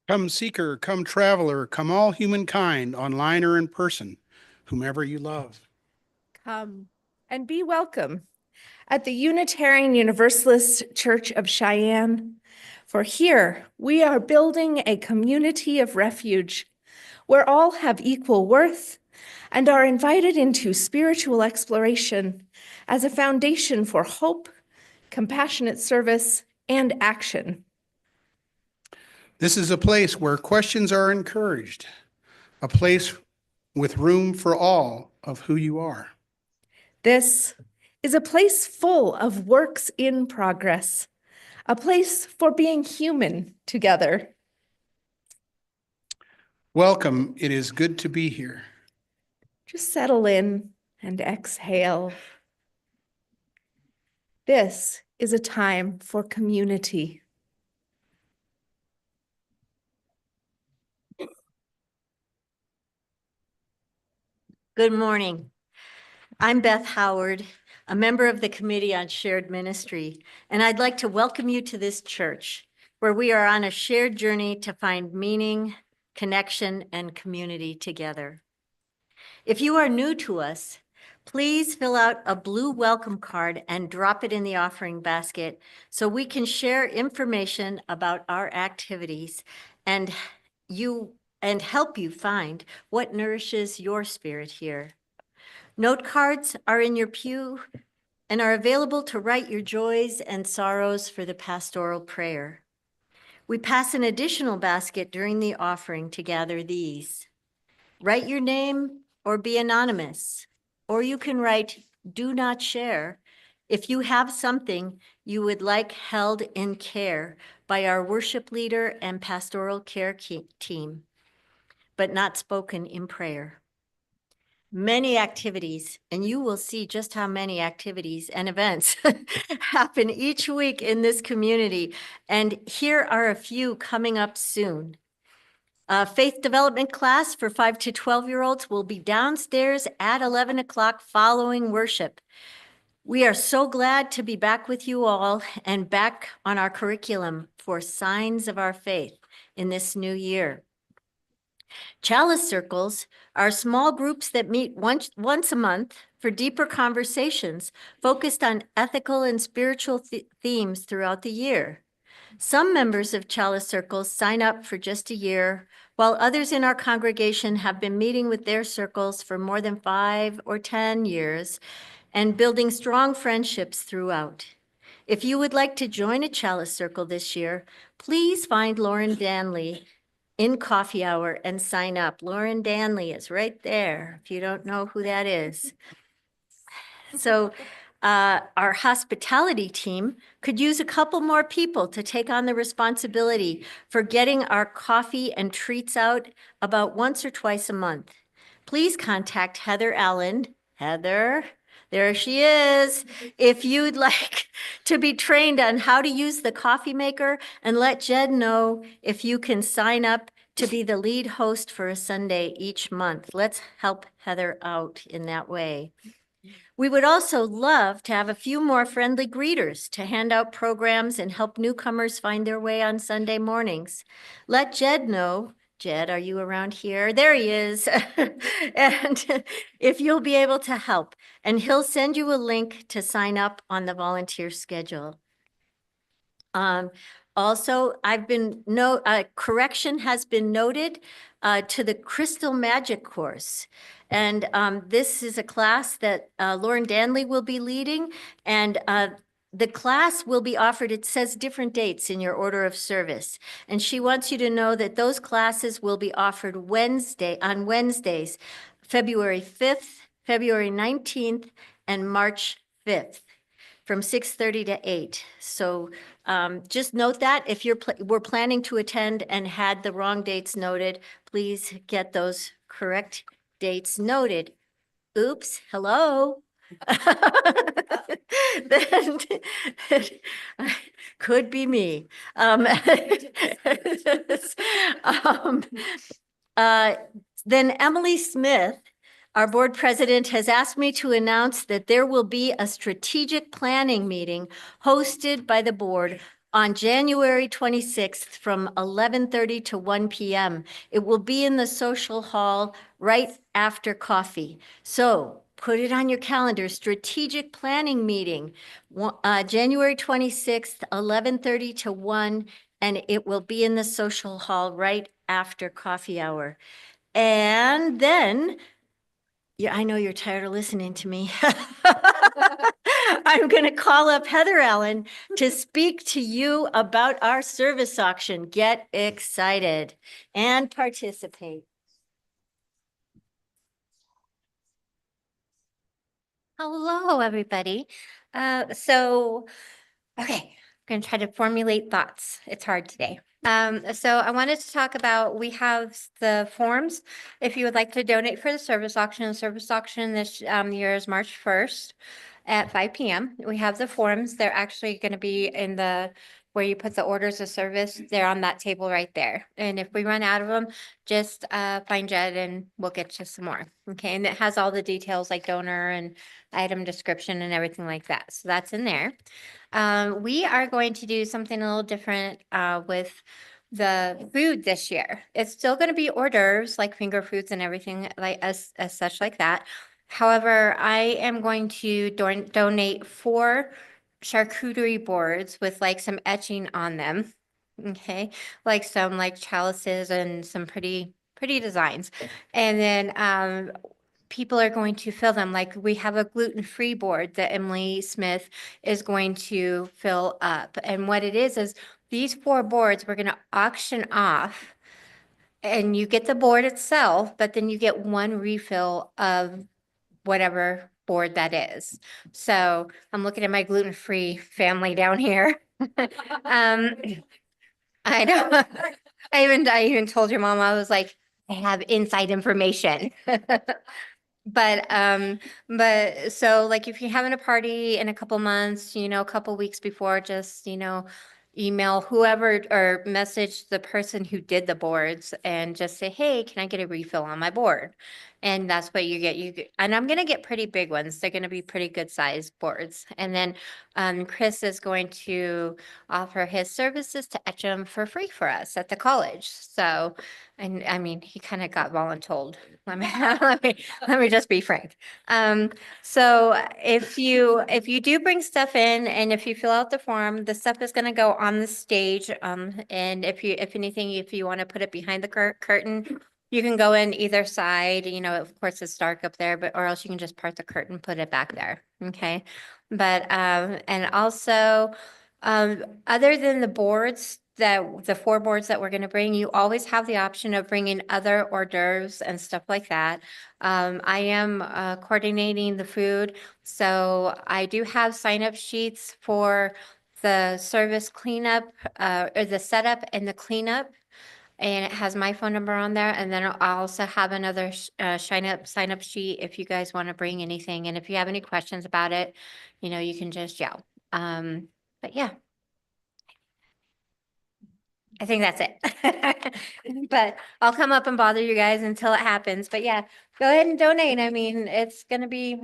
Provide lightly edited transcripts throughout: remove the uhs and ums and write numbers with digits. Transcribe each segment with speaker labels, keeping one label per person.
Speaker 1: Come seeker, come traveler, come all humankind, online or in person, whomever you love.
Speaker 2: Come and be welcome at the Unitarian Universalist Church of Cheyenne. For here, we are building a community of refuge where all have equal worth and are invited into spiritual exploration as a foundation for hope, compassionate service, and action.
Speaker 1: This is a place where questions are encouraged, a place with room for all of who you are.
Speaker 2: This is a place full of works in progress, a place for being human together.
Speaker 1: Welcome. It is good to be here.
Speaker 2: Just settle in and exhale. This is a time for community.
Speaker 3: Good morning. I'm Beth Howard, a member of the Committee on Shared Ministry, and I'd like to welcome you to this church where we are on a shared journey to find meaning, connection, and community together. If you are new to us, please fill out a blue welcome card and drop it in the offering basket so we can share information about our activities and help you find what nourishes your spirit here. Note cards are in your pew and are available to write your joys and sorrows for the pastoral prayer. We pass an additional basket during the offering to gather these. Write your name or be anonymous, or you can write "do not share" if you have something you would like held in care by our worship leader and pastoral care team, but not spoken in prayer. Many activities, and you will see just how many activities and events happen each week in this community. And here are a few coming up soon. Faith development class for 5 to 12-year-olds will be downstairs at 11 o'clock following worship. We are so glad to be back with you all and back on our curriculum for Signs of Our Faith in this new year. Chalice circles are small groups that meet once a month for deeper conversations focused on ethical and spiritual themes throughout the year. Some members of Chalice circles sign up for just a year, while others in our congregation have been meeting with their circles for more than 5 or 10 years and building strong friendships throughout. If you would like to join a Chalice circle this year, please find Lauren Danley in coffee hour and sign up. Lauren Danley is right there, if you don't know who that is. So our hospitality team could use a couple more people to take on the responsibility for getting our coffee and treats out about once or twice a month. Please contact Heather Allen. Heather, there she is. If you'd like to be trained on how to use the coffee maker, and let Jed know if you can sign up to be the lead host for a Sunday each month. Let's help Heather out in that way. We would also love to have a few more friendly greeters to hand out programs and help newcomers find their way on Sunday mornings. Let Jed know. Jed, are you around here? There he is. And if you'll be able to help, and he'll send you a link to sign up on the volunteer schedule. Also, correction has been noted to the Crystal Magic course. And this is a class that Lauren Danley will be leading. And the class will be offered, it says different dates in your order of service. And she wants you to know that those classes will be offered on Wednesdays, February 5th, February 19th, and March 5th from 6:30 to 8. So just note that if we're planning to attend and had the wrong dates noted, please get those correct dates noted. Oops, hello. Then could be me. Then Emily Smith, our board president, has asked me to announce that there will be a strategic planning meeting hosted by the board on January 26th from 11:30 to 1 p.m. It will be in the social hall right after coffee. So put it on your calendar, strategic planning meeting, January 26th, 11:30 to 1, and it will be in the social hall right after coffee hour. And then, yeah, I know you're tired of listening to me. I'm going to call up Heather Allen to speak to you about our service auction. Get excited and participate.
Speaker 4: Hello, everybody. Okay, I'm going to try to formulate thoughts. It's hard today. So I wanted to talk about, we have the forms. If you would like to donate for the service auction this year is March 1st at 5 p.m. We have the forms. They're actually going to be in where you put the orders of service. They're on that table right there. And if we run out of them, just find Jed and we'll get you some more. Okay, and it has all the details like donor and item description and everything like that. So that's in there. We are going to do something a little different with the food this year. It's still going to be hors d'oeuvres like finger foods and everything like as such like that. However, I am going to donate 4 charcuterie boards with like some etching on them. Okay, like some like chalices and some pretty designs. And then people are going to fill them. Like we have a gluten-free board that Emily Smith is going to fill up. And what it is these 4 boards we're going to auction off, and you get the board itself, but then you get 1 refill of whatever board that is. So I'm looking at my gluten-free family down here. I know. I even told your mom, I was like, I have inside information. But so like if you're having a party in a couple months, a couple weeks before, just, email whoever or message the person who did the boards and just say, hey, can I get a refill on my board? And that's what you get. And I'm going to get pretty big ones. They're going to be pretty good sized boards. And then Chris is going to offer his services to etch them for free for us at the college. So, and I mean, he kind of got voluntold. Let me just be frank. So if you do bring stuff in and if you fill out the form, the stuff is going to go on the stage. And if you want to put it behind the curtain, you can go in either side, of course it's dark up there, or else you can just part the curtain, put it back there. Okay. But, and also, other than the boards the 4 boards that we're going to bring, you always have the option of bringing other hors d'oeuvres and stuff like that. I am coordinating the food. So I do have sign-up sheets for the service cleanup, or the setup and the cleanup. And it has my phone number on there. And then I'll also have another sign up sheet if you guys want to bring anything. And if you have any questions about it, you can just yell. But yeah. I think that's it. But I'll come up and bother you guys until it happens. But yeah, go ahead and donate. I mean, it's gonna be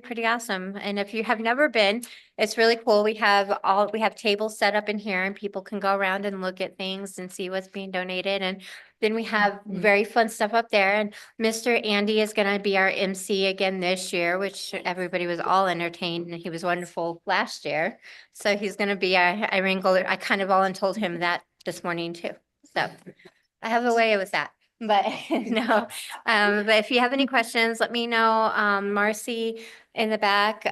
Speaker 4: pretty awesome. And if you have never been, it's really cool. We have tables set up in here and people can go around and look at things and see what's being donated. And then we have very fun stuff up there. And Mr. Andy is gonna be our MC again this year, which everybody was all entertained and he was wonderful last year. So he's gonna be I kind of volunteered him that this morning too. So I have a way with that, but no. But if you have any questions, let me know. Marcy in the back.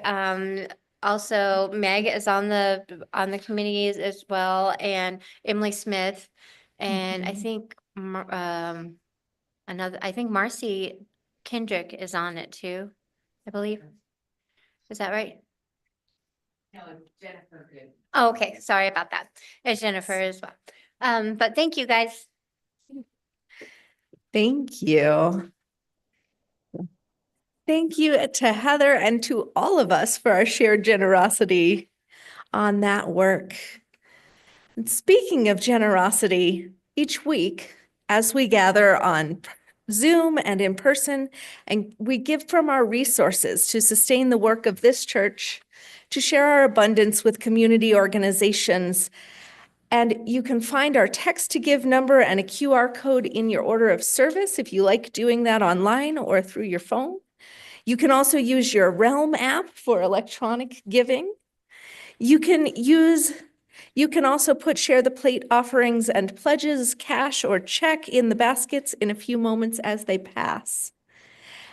Speaker 4: Also Meg is on the committees as well, and Emily Smith. And I think I think Marcy Kendrick is on it too, I believe. Is that right?
Speaker 5: No, Jennifer did.
Speaker 4: Oh, okay. Sorry about that. It's Jennifer as well. But thank you guys.
Speaker 2: Thank you. Thank you to Heather and to all of us for our shared generosity on that work. And speaking of generosity, each week as we gather on Zoom and in person, and we give from our resources to sustain the work of this church, to share our abundance with community organizations, And you can find our text to give number and a QR code in your order of service if you like doing that online or through your phone. You can also use your Realm app for electronic giving. You can also put Share the Plate offerings and pledges, cash or check in the baskets in a few moments as they pass.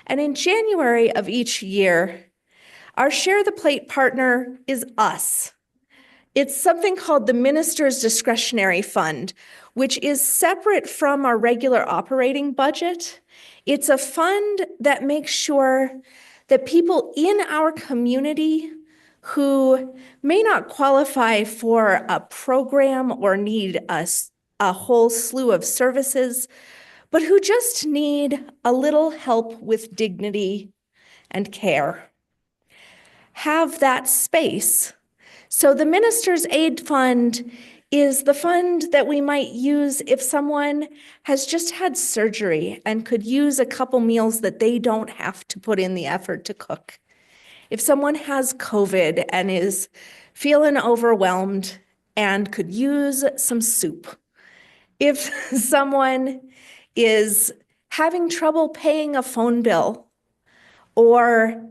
Speaker 2: And in January of each year, our Share the Plate partner is us. It's something called the Minister's Discretionary Fund, which is separate from our regular operating budget. It's a fund that makes sure that people in our community who may not qualify for a program or need a whole slew of services, but who just need a little help with dignity and care, have that space. So the Minister's Aid Fund is the fund that we might use if someone has just had surgery and could use a couple meals that they don't have to put in the effort to cook. If someone has COVID and is feeling overwhelmed and could use some soup. If someone is having trouble paying a phone bill or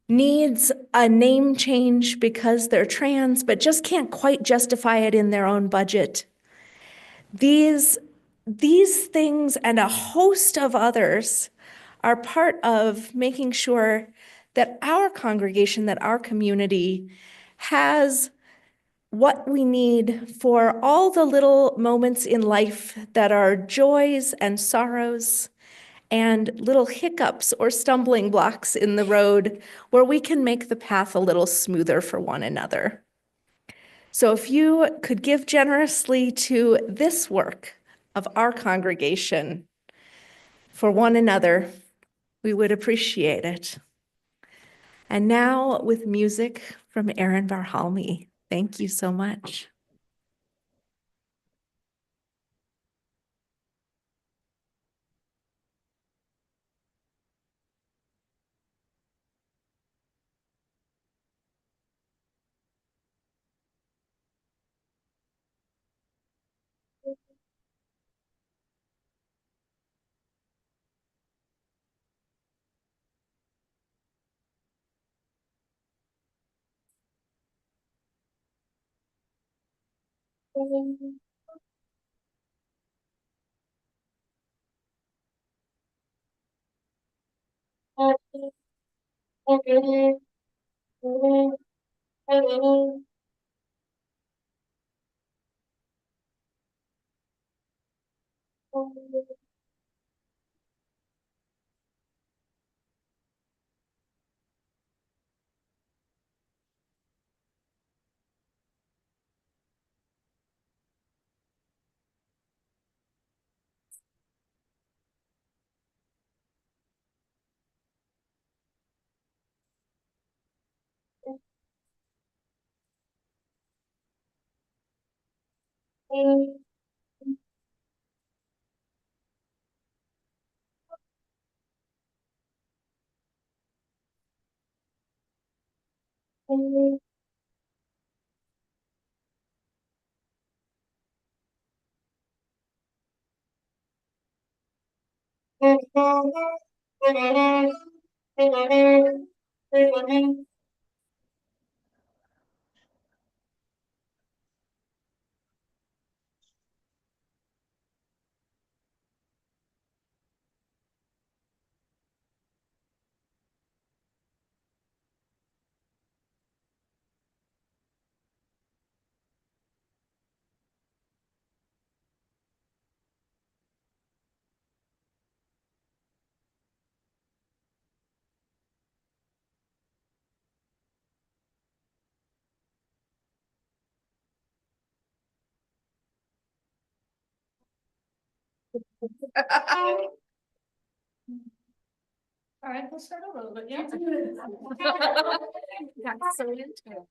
Speaker 2: needs a name change because they're trans but just can't quite justify it in their own budget. These things and a host of others are part of making sure that our congregation, that our community has what we need for all the little moments in life that are joys and sorrows and little hiccups or stumbling blocks in the road where we can make the path a little smoother for one another. So if you could give generously to this work of our congregation for one another, we would appreciate it. And now with music from Aaron Barhalmi. Thank you so much.
Speaker 5: All right, we'll start a little bit, yeah. Got so into it.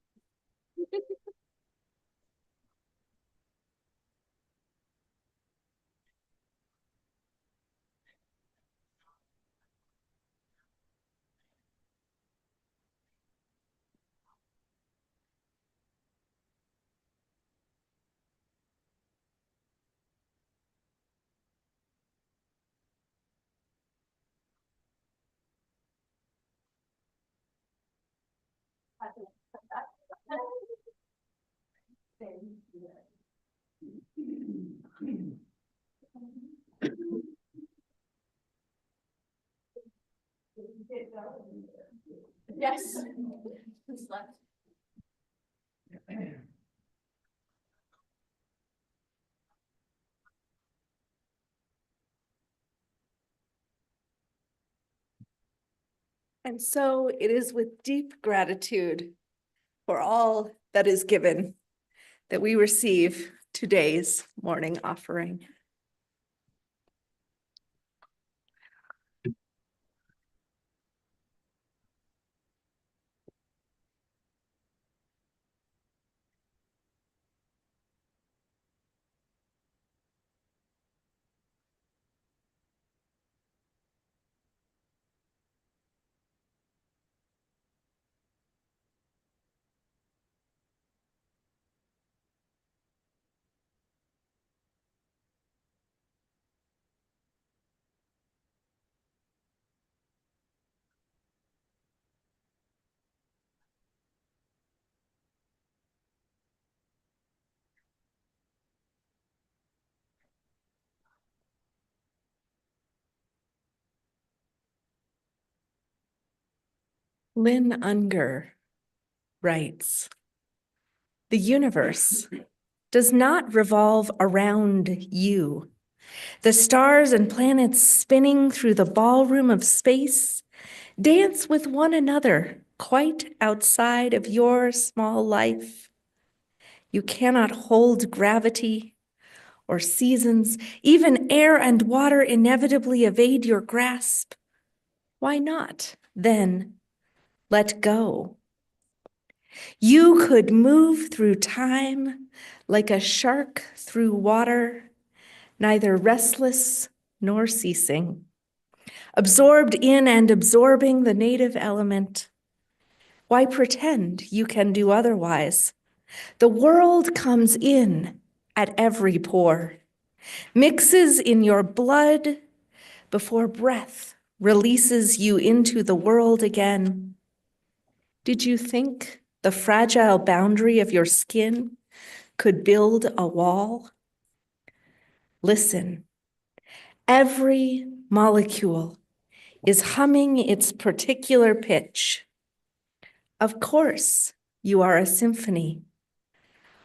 Speaker 2: Yes. Who's left? And so it is with deep gratitude for all that is given that we receive today's morning offering. Lynn Unger writes, "The universe does not revolve around you. The stars and planets spinning through the ballroom of space dance with one another quite outside of your small life. You cannot hold gravity or seasons, even air and water inevitably evade your grasp. Why not, then, let go? You could move through time like a shark through water, neither restless nor ceasing, absorbed in and absorbing the native element. Why pretend you can do otherwise? The world comes in at every pore, mixes in your blood before breath releases you into the world again. Did you think the fragile boundary of your skin could build a wall? Listen, every molecule is humming its particular pitch. Of course, you are a symphony.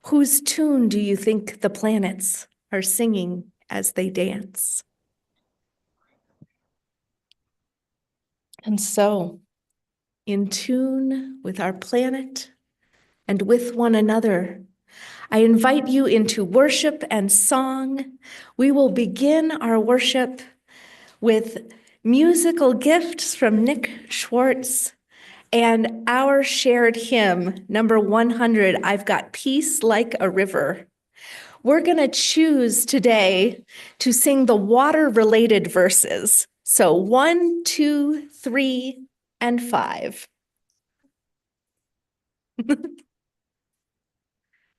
Speaker 2: Whose tune do you think the planets are singing as they dance? And so, in tune with our planet and with one another, I invite you into worship and song. We will begin our worship with musical gifts from Nick Schwartz and our shared hymn, number 100, I've Got Peace Like a River. We're going to choose today to sing the water-related verses. So 1, 2, 3, and 5.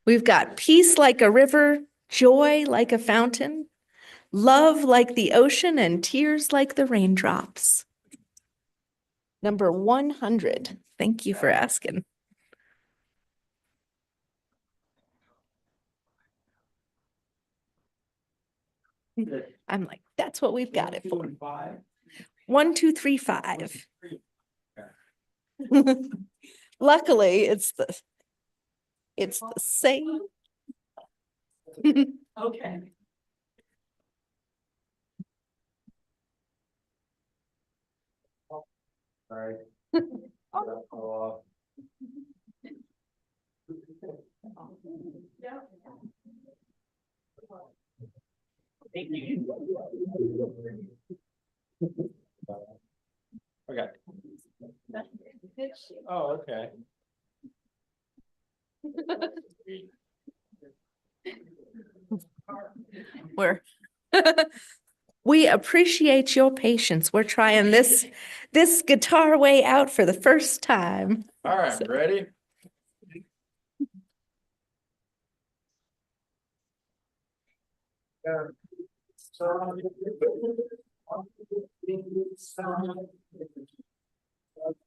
Speaker 2: We've got peace like a river, joy like a fountain, love like the ocean, and tears like the raindrops. Number 100. Thank you for asking. I'm like, that's what we've got it for. 1, 2, 3, 5. Luckily, it's the same.
Speaker 5: Okay.
Speaker 6: Sorry. Okay. Oh, okay.
Speaker 2: We appreciate your patience. We're trying this guitar way out for the first time.
Speaker 6: All right, ready?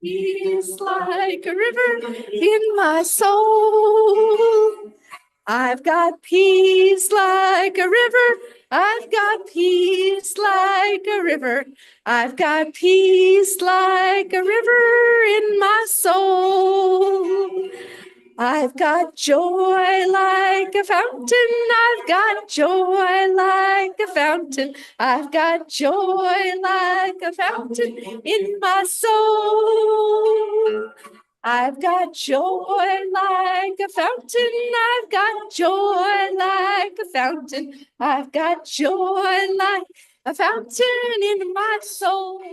Speaker 2: Peace like a river in my soul. I've got peace like a river. I've got peace like a river. I've got peace like a river in my soul. I've got joy like a fountain. I've got joy like a fountain. I've got joy like a fountain in my soul. I've got joy like a fountain. I've got joy like a fountain. I've got joy like a fountain in my soul.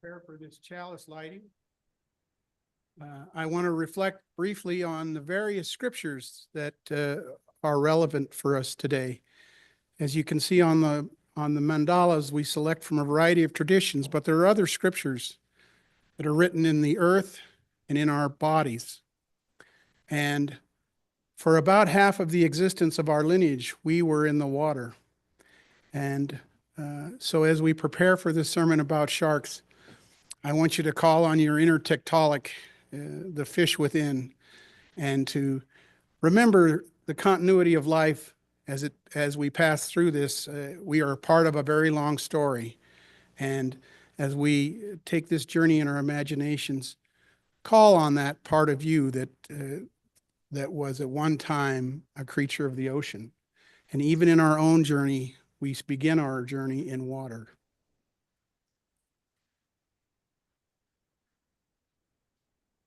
Speaker 1: Prayer for this chalice lighting. I want to reflect briefly on the various scriptures that are relevant for us today. As you can see on the mandalas, we select from a variety of traditions, but there are other scriptures that are written in the earth and in our bodies. And for about half of the existence of our lineage, we were in the water. And so as we prepare for this sermon about sharks, I want you to call on your inner Tiktaalik, the fish within, and to remember the continuity of life as we pass through this. We are part of a very long story. And as we take this journey in our imaginations, call on that part of you that was at one time a creature of the ocean. And even in our own journey, we begin our journey in water.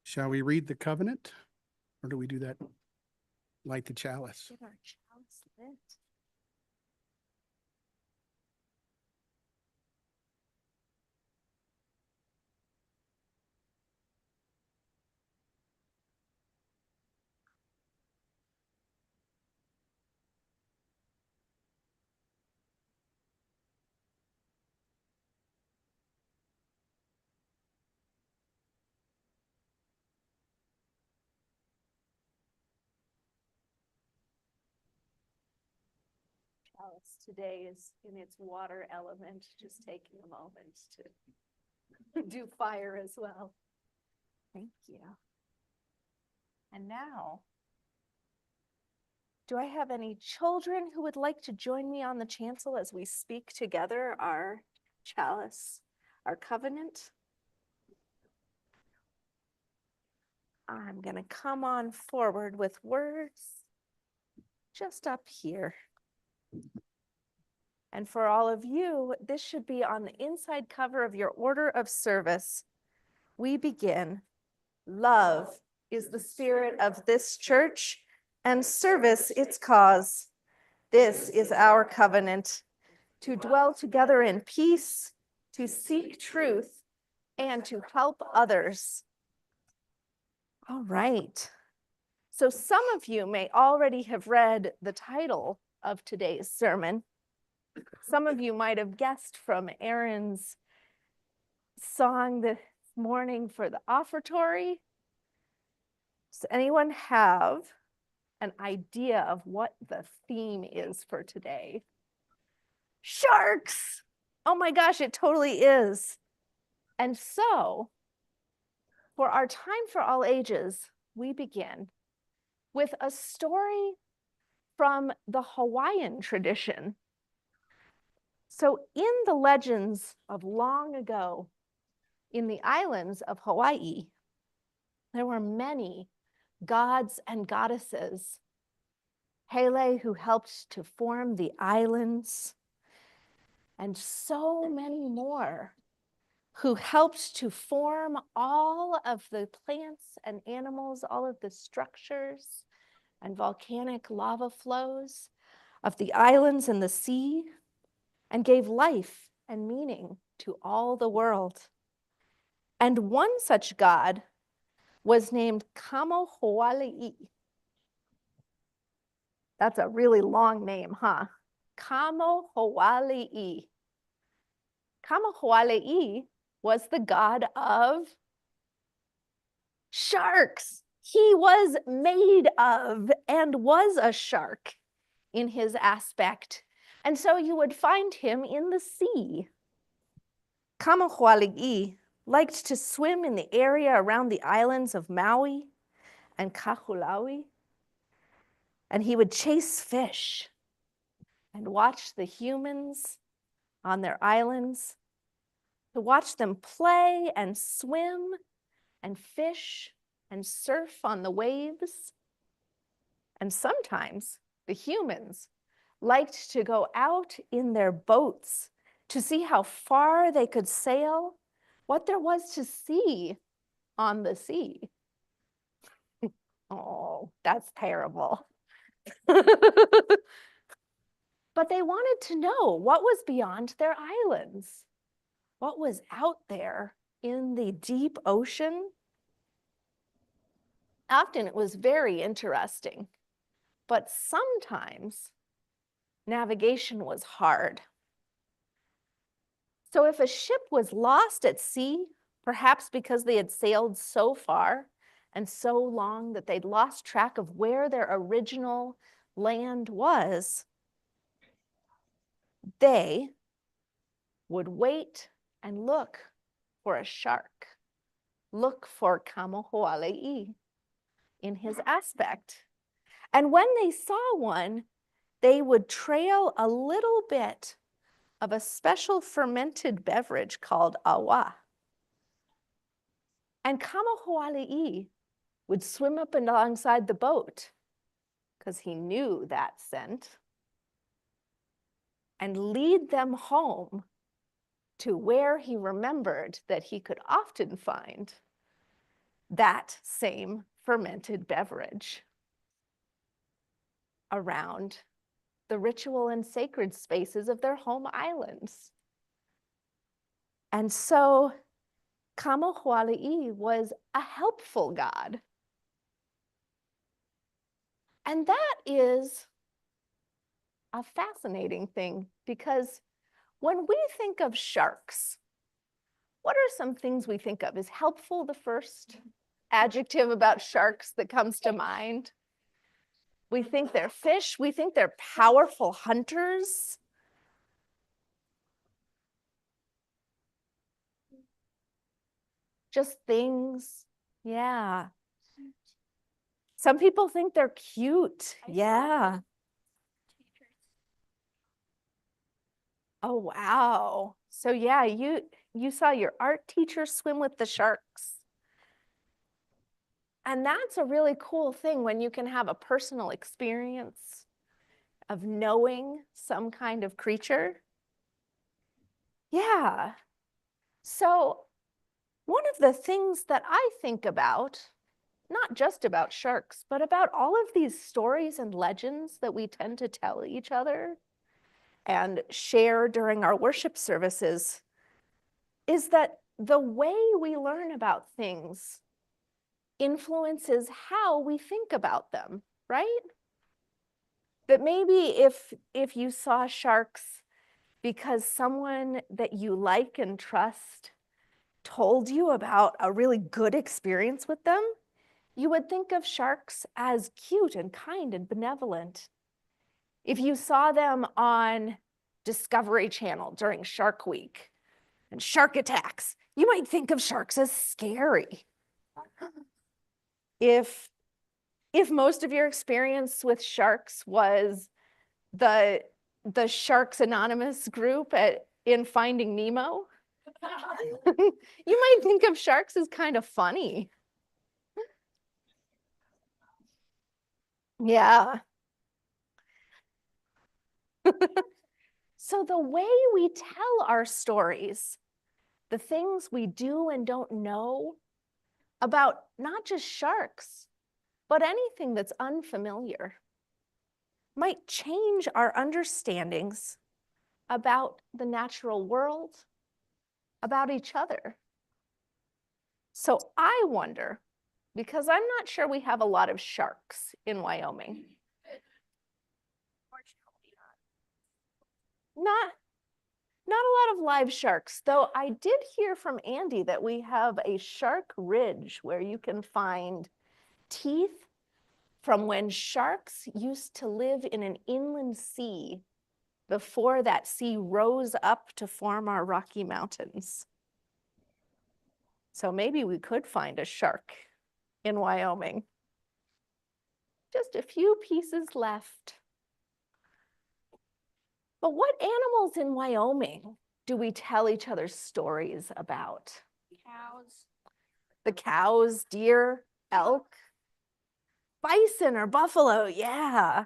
Speaker 1: Shall we read the covenant? Or do we do that? Light the chalice.
Speaker 2: Get our chalice lit. Chalice today is in its water element, just taking a moment to do fire as well. Thank you. And now, do I have any children who would like to join me on the chancel as we speak together our chalice, our covenant? I'm going to come on forward with words just up here. And for all of you, this should be on the inside cover of your order of service. We begin. Love is the spirit of this church, and service its cause. This is our covenant, to dwell together in peace, to seek truth, and to help others. All right. So some of you may already have read the title of today's sermon. Some of you might have guessed from Aaron's song this morning for the offertory. Does anyone have an idea of what the theme is for today? Sharks! Oh my gosh, it totally is. And so, for our time for all ages, we begin with a story from the Hawaiian tradition. So in the legends of long ago, in the islands of Hawaii, there were many gods and goddesses. Hele, who helped to form the islands, and so many more who helped to form all of the plants and animals, all of the structures and volcanic lava flows of the islands and the sea, and gave life and meaning to all the world. And one such god was named Kamohoali'i. That's a really long name, huh? Kamohoali'i. Kamohoali'i was the god of sharks. He was made of and was a shark in his aspect. And so you would find him in the sea. Kamohoali'i liked to swim in the area around the islands of Maui and Kahulaui. And he would chase fish and watch the humans on their islands, to watch them play and swim and fish and surf on the waves. And sometimes the humans liked to go out in their boats to see how far they could sail, what there was to see on the sea. Oh, that's terrible. But they wanted to know what was beyond their islands, what was out there in the deep ocean. Often it was very interesting, but sometimes navigation was hard. So if a ship was lost at sea, perhaps because they had sailed so far and so long that they'd lost track of where their original land was, they would wait and look for a shark, look for Kamohoali'i in his aspect. And when they saw one, they would trail a little bit of a special fermented beverage called awa. And Kamohoali'i would swim up and alongside the boat because he knew that scent and lead them home to where he remembered that he could often find that same fermented beverage around the ritual and sacred spaces of their home islands. And so Kamohoali'i was a helpful god. And that is a fascinating thing, because when we think of sharks, what are some things we think of? Is helpful the first adjective about sharks that comes to mind? We think they're fish. We think they're powerful hunters. Just things. Yeah. Some people think they're cute. Yeah. Oh, wow. So yeah, you saw your art teacher swim with the sharks. And that's a really cool thing when you can have a personal experience of knowing some kind of creature. Yeah. So one of the things that I think about, not just about sharks, but about all of these stories and legends that we tend to tell each other and share during our worship services, is that the way we learn about things influences how we think about them, right? That maybe if you saw sharks because someone that you like and trust told you about a really good experience with them, you would think of sharks as cute and kind and benevolent. If you saw them on Discovery Channel during Shark Week and shark attacks, you might think of sharks as scary. If most of your experience with sharks was the the Sharks Anonymous group in Finding Nemo. You might think of sharks as kind of funny. Yeah. So the way we tell our stories, the things we do and don't know about not just sharks, but anything that's unfamiliar, might change our understandings about the natural world, about each other. So I wonder, because I'm not sure we have a lot of sharks in Wyoming. Not a lot of live sharks, though I did hear from Andy that we have a shark ridge where you can find teeth from when sharks used to live in an inland sea before that sea rose up to form our Rocky Mountains. So maybe we could find a shark in Wyoming. Just a few pieces left. But what animals in Wyoming do we tell each other stories about?
Speaker 5: Cows.
Speaker 2: The cows, deer, elk, bison or buffalo, yeah.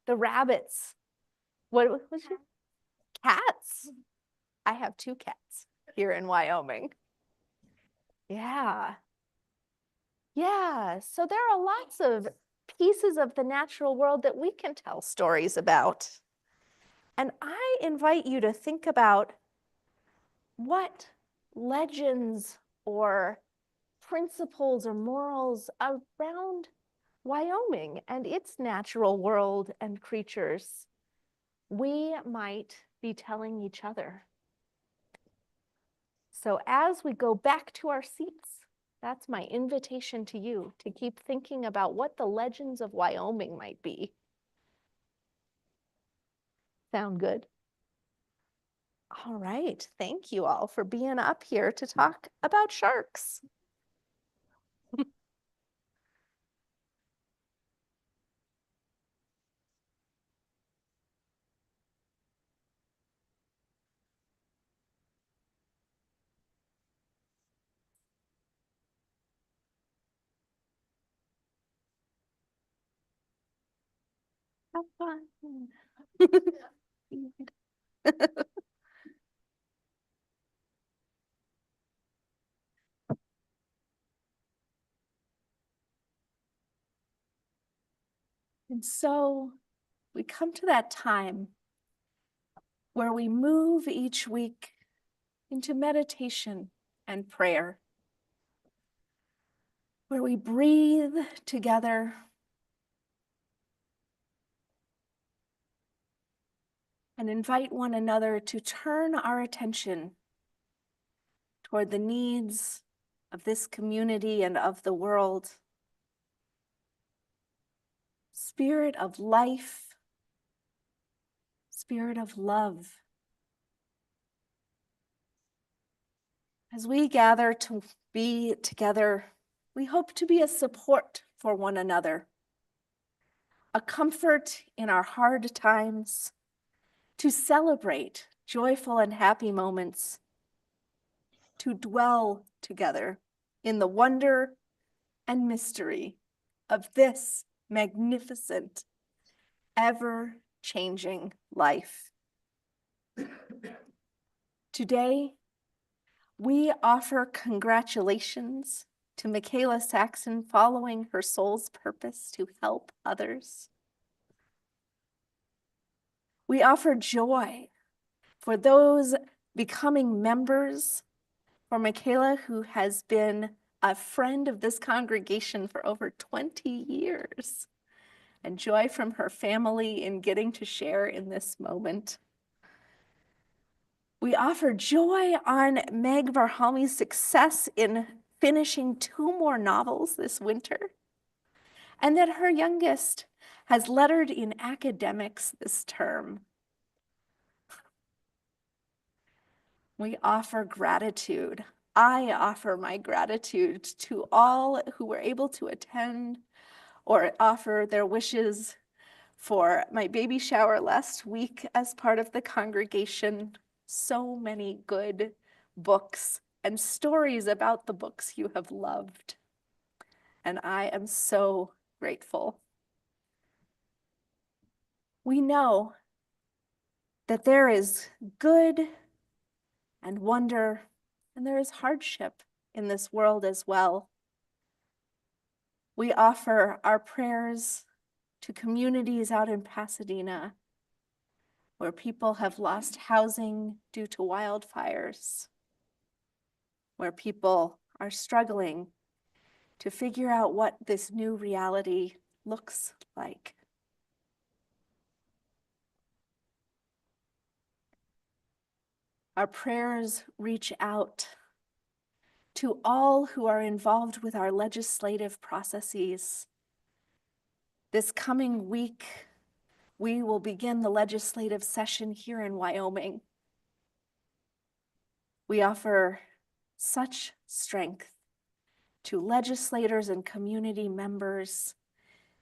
Speaker 2: The rabbits. What was your cats? I have 2 cats here in Wyoming. Yeah. Yeah, so there are lots of pieces of the natural world that we can tell stories about. And I invite you to think about what legends or principles or morals around Wyoming and its natural world and creatures we might be telling each other. So as we go back to our seats, that's my invitation to you to keep thinking about what the legends of Wyoming might be. Sound good? All right, thank you all for being up here to talk about sharks. Have fun. And so we come to that time where we move each week into meditation and prayer, where we breathe together and invite one another to turn our attention toward the needs of this community and of the world. Spirit of life, Spirit of love. As we gather to be together, we hope to be a support for one another, a comfort in our hard times, to celebrate joyful and happy moments, to dwell together in the wonder and mystery of this magnificent, ever-changing life. Today, we offer congratulations to Michaela Saxon following her soul's purpose to help others. We offer joy for those becoming members, for Michaela, who has been a friend of this congregation for over 20 years, and joy from her family in getting to share in this moment. We offer joy on Meg Varhalmi's success in finishing 2 more novels this winter, and that her youngest has lettered in academics this term. We offer gratitude. I offer my gratitude to all who were able to attend or offer their wishes for my baby shower last week as part of the congregation. So many good books and stories about the books you have loved. And I am so grateful. We know that there is good and wonder, and there is hardship in this world as well. We offer our prayers to communities out in Pasadena, where people have lost housing due to wildfires, where people are struggling to figure out what this new reality looks like. Our prayers reach out to all who are involved with our legislative processes. This coming week, we will begin the legislative session here in Wyoming. We offer such strength to legislators and community members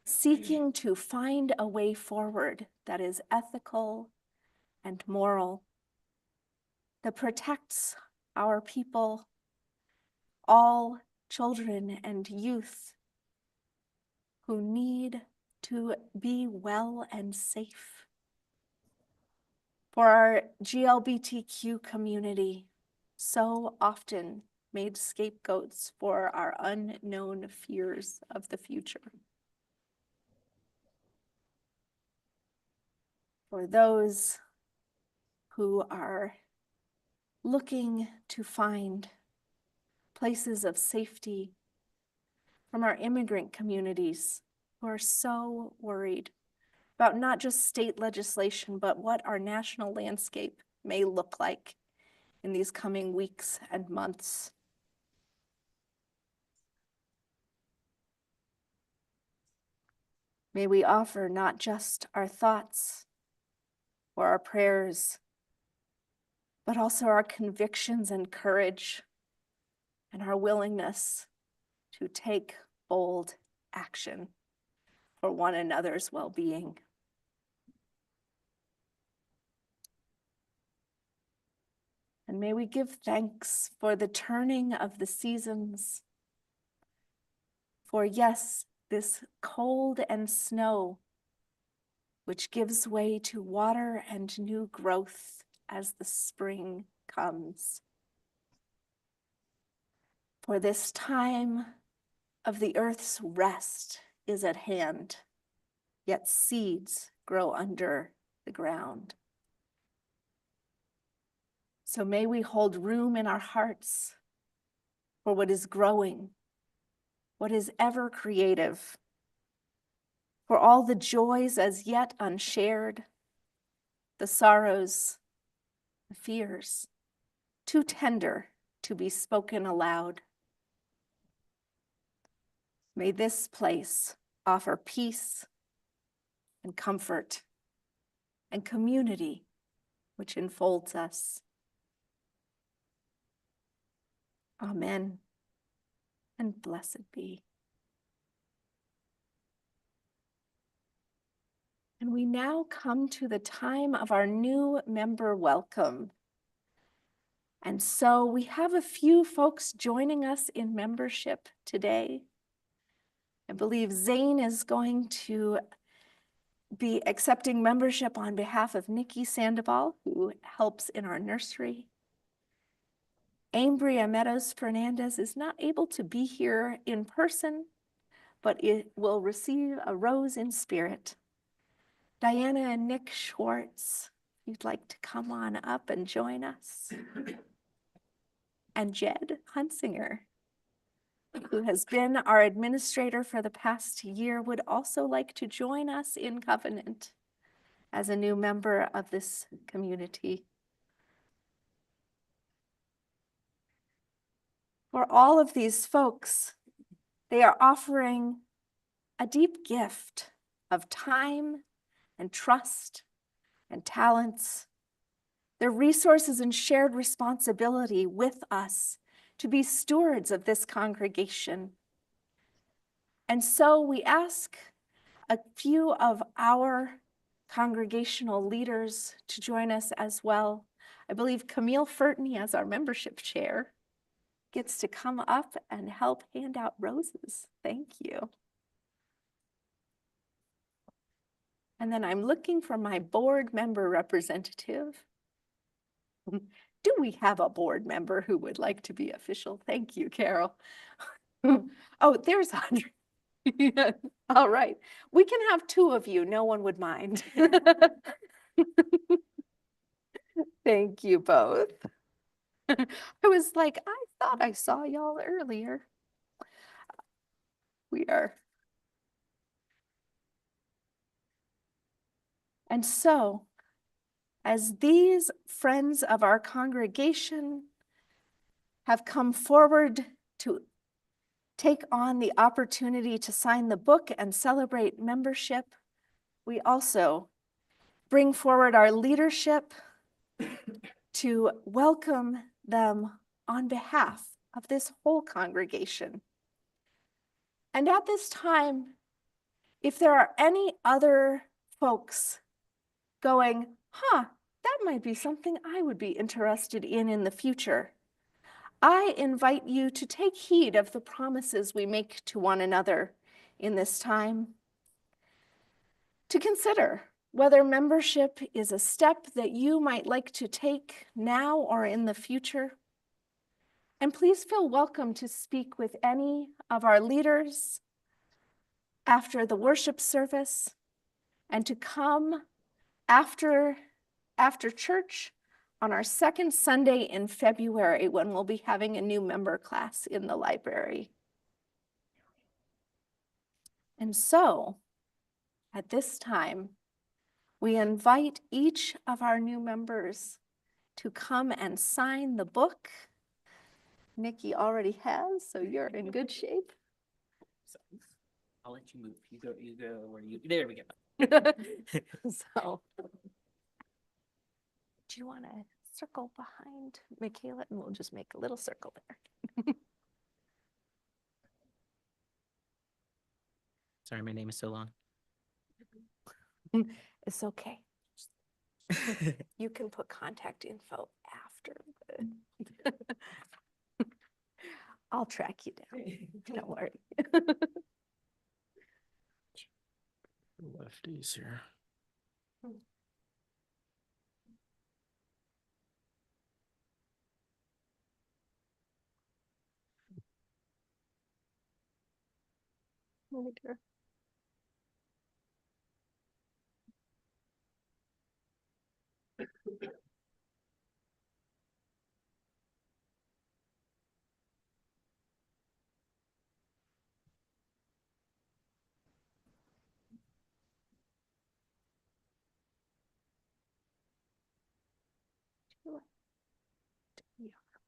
Speaker 2: seeking to find a way forward that is ethical and moral, that protects our people, all children and youth who need to be well and safe. For our GLBTQ community, so often made scapegoats for our unknown fears of the future. For those who are looking to find places of safety, from our immigrant communities who are so worried about not just state legislation, but what our national landscape may look like in these coming weeks and months. May we offer not just our thoughts or our prayers, but also our convictions and courage and our willingness to take bold action for one another's well-being. And may we give thanks for the turning of the seasons. For yes, this cold and snow, which gives way to water and new growth as the spring comes. For this time of the earth's rest is at hand, yet seeds grow under the ground. So may we hold room in our hearts for what is growing, what is ever creative, for all the joys as yet unshared, the sorrows, the fears, too tender to be spoken aloud. May this place offer peace and comfort and community which enfolds us. Amen, and blessed be. And we now come to the time of our new member welcome. And so we have a few folks joining us in membership today. I believe Zane is going to be accepting membership on behalf of Nikki Sandoval, who helps in our nursery. Ambria Meadows Fernandez is not able to be here in person, but it will receive a rose in spirit. Diana and Nick Schwartz, if you'd like to come on up and join us. And Jed Hunsinger, who has been our administrator for the past year, would also like to join us in covenant as a new member of this community. For all of these folks, they are offering a deep gift of time and trust and talents, their resources and shared responsibility with us to be stewards of this congregation. And so we ask a few of our congregational leaders to join us as well. I believe Camille Furtney, as our membership chair, gets to come up and help hand out roses. Thank you. And then I'm looking for my board member representative. Do we have a board member who would like to be official? Thank you, Carol. Oh, there's Audrey. All right, we can have two of you. No one would mind. Thank you both. I was like, I thought I saw y'all earlier. We are. And so, as these friends of our congregation have come forward to take on the opportunity to sign the book and celebrate membership, we also bring forward our leadership to welcome them on behalf of this whole congregation. And at this time, if there are any other folks going, that might be something I would be interested in the future, I invite you to take heed of the promises we make to one another in this time, to consider whether membership is a step that you might like to take now or in the future. And please feel welcome to speak with any of our leaders after the worship service, and to come after church on our second Sunday in February, when we'll be having a new member class in the library. And so, at this time, we invite each of our new members to come and sign the book. Nikki already has, so you're in good shape.
Speaker 6: So, I'll let you move. You go where you, there we go.
Speaker 2: So, do you want to circle behind Michaela, and we'll just make a little circle there.
Speaker 6: Sorry, my name is so long.
Speaker 2: It's okay. You can put contact info after. I'll track you down. Don't worry.
Speaker 6: Lefties here.
Speaker 2: Later.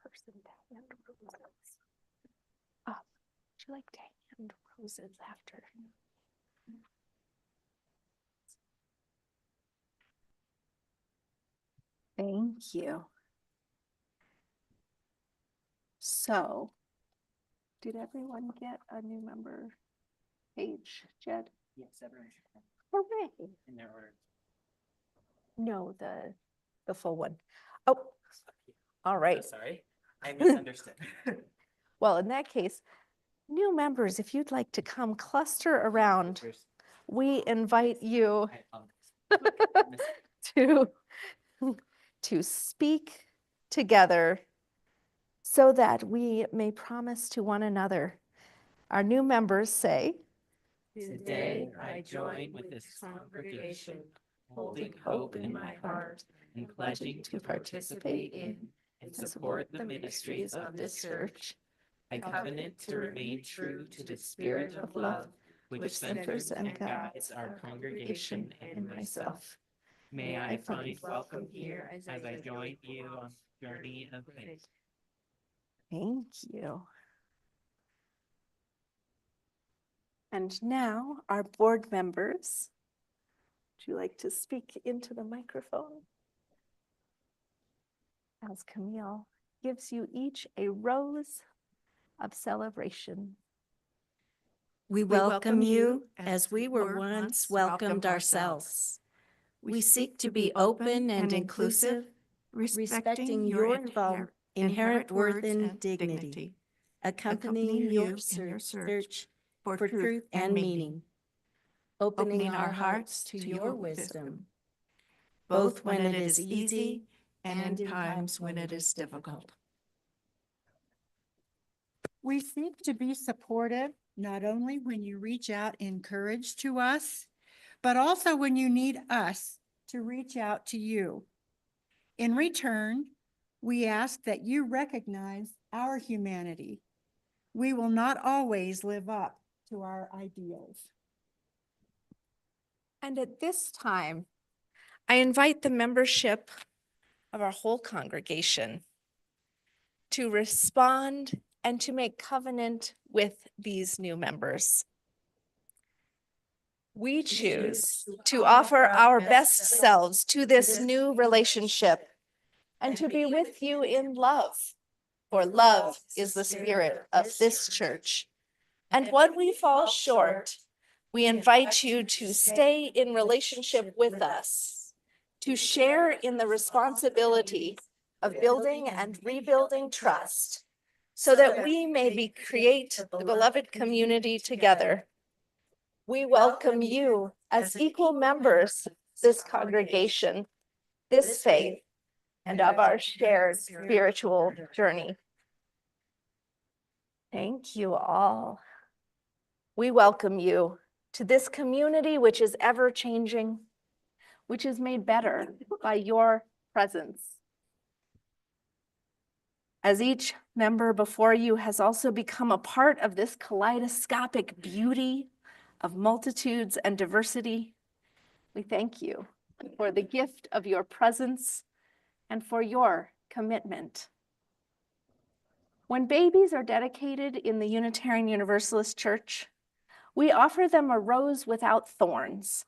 Speaker 2: Person to hand roses. Would you like to hand roses after? Thank you. So, did everyone get a new member page, Jed?
Speaker 6: Yes, everyone should have
Speaker 2: Hooray!
Speaker 6: in their order.
Speaker 2: No, the full one. Oh, all right.
Speaker 6: Sorry, I misunderstood.
Speaker 2: Well, in that case, new members, if you'd like to come cluster around, we invite you
Speaker 6: I apologize.
Speaker 2: to speak together so that we may promise to one another. Our new members say,
Speaker 6: Today I join with this congregation, holding hope in my heart and pledging to participate in and support the ministries of this church. I covenant to remain true to the spirit of love which centers and guides our congregation and myself. May I find welcome here as I join you on the journey of faith.
Speaker 2: thank you. And now our board members, would you like to speak into the microphone? As Camille gives you each a rose of celebration.
Speaker 3: We welcome you as we were once welcomed ourselves. We seek to be open and inclusive, respecting your inherent worth and dignity, accompanying your search for truth and meaning, opening our hearts to your wisdom, both when it is easy and in times when it is difficult.
Speaker 7: We seek to be supportive, not only when you reach out in courage to us, but also when you need us to reach out to you. In return, we ask that you recognize our humanity. We will not always live up to our ideals.
Speaker 2: And at this time, I invite the membership of our whole congregation to respond and to make covenant with these new members. We choose to offer our best selves to this new relationship and to be with you in love, for love is the spirit of this church. And when we fall short, we invite you to stay in relationship with us, to share in the responsibility of building and rebuilding trust, so that we may create the beloved community together. We welcome you as equal members of this congregation, this faith, and of our shared spiritual journey. Thank you all. We welcome you to this community which is ever changing, which is made better by your presence. As each member before you has also become a part of this kaleidoscopic beauty of multitudes and diversity, we thank you for the gift of your presence and for your commitment. When babies are dedicated in the Unitarian Universalist Church, we offer them a rose without thorns.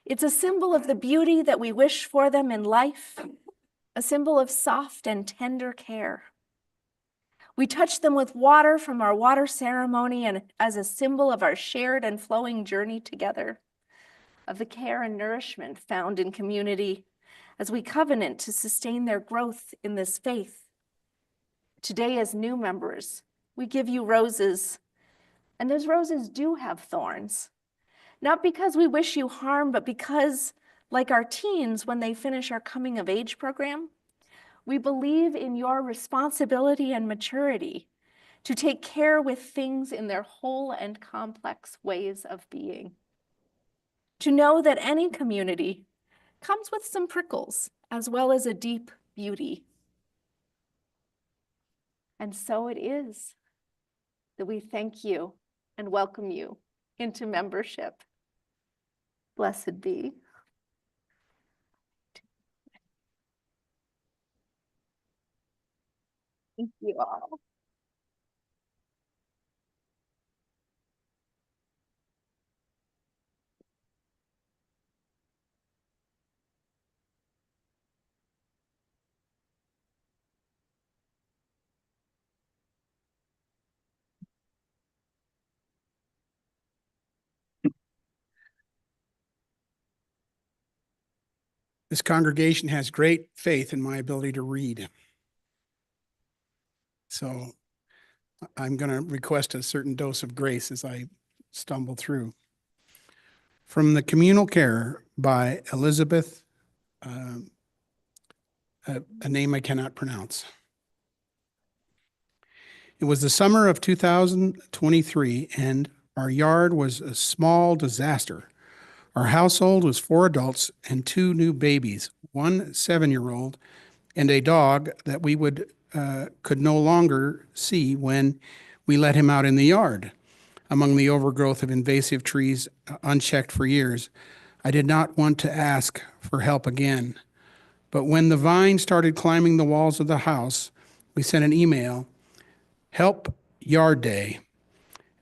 Speaker 2: It's a symbol of the beauty that we wish for them in life, a symbol of soft and tender care. We touch them with water from our water ceremony and as a symbol of our shared and flowing journey together, of the care and nourishment found in community as we covenant to sustain their growth in this faith. Today, as new members, we give you roses, and those roses do have thorns, not because we wish you harm, but because, like our teens when they finish our coming of age program, we believe in your responsibility and maturity to take care with things in their whole and complex ways of being. To know that any community comes with some prickles as well as a deep beauty. And so it is that we thank you and welcome you into membership. Blessed be. Thank you all.
Speaker 1: This congregation has great faith in my ability to read. So I'm going to request a certain dose of grace as I stumble through. From the Communal Care by Elizabeth, a name I cannot pronounce. It was the summer of 2023, and our yard was a small disaster. Our household was 4 adults and 2 new babies, 1 7-year-old, and a dog that we could no longer see when we let him out in the yard. Among the overgrowth of invasive trees unchecked for years, I did not want to ask for help again. But when the vine started climbing the walls of the house, we sent an email, "Help Yard Day."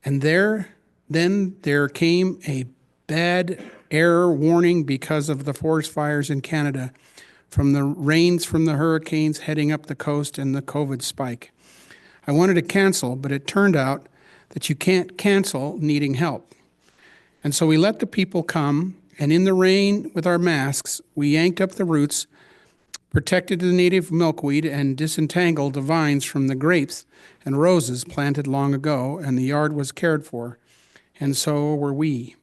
Speaker 1: And then there came a bad air warning because of the forest fires in Canada, from the rains from the hurricanes heading up the coast and the COVID spike. I wanted to cancel, but it turned out that you can't cancel needing help. And so we let the people come, and in the rain with our masks, we yanked up the roots, protected the native milkweed, and disentangled the vines from the grapes and roses planted long ago, and the yard was cared for. And so were we.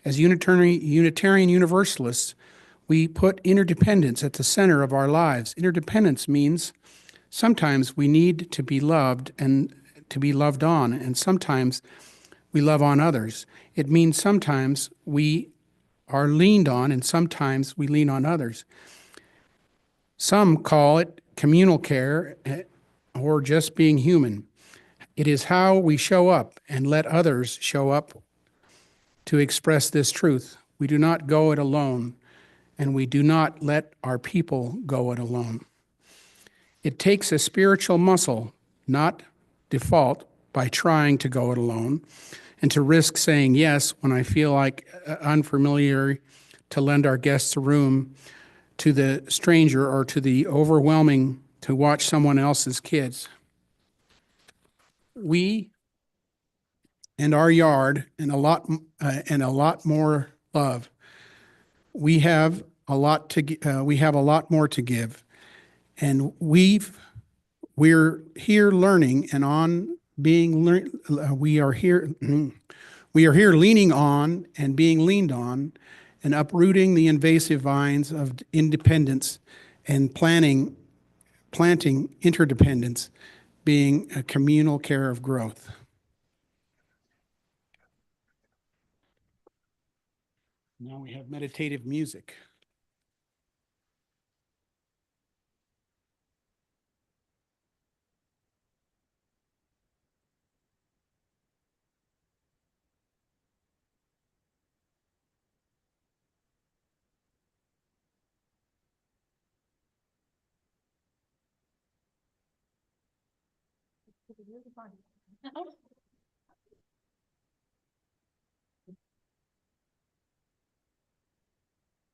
Speaker 1: As Unitarian Universalists, we put interdependence at the center of our lives. Interdependence means sometimes we need to be loved and to be loved on, and sometimes we love on others. It means sometimes we are leaned on, and sometimes we lean on others. Some call it communal care or just being human. It is how we show up and let others show up to express this truth. We do not go it alone, and we do not let our people go it alone. It takes a spiritual muscle, not default by trying to go it alone, and to risk saying yes when I feel like unfamiliar, to lend our guests a room, to the stranger, or to the overwhelming to watch someone else's kids. We and our yard and a lot more love. We have a lot more to give, and we're here learning and on being we are here leaning on and being leaned on, and uprooting the invasive vines of independence and planting interdependence, being a communal care of growth. Now we have meditative music.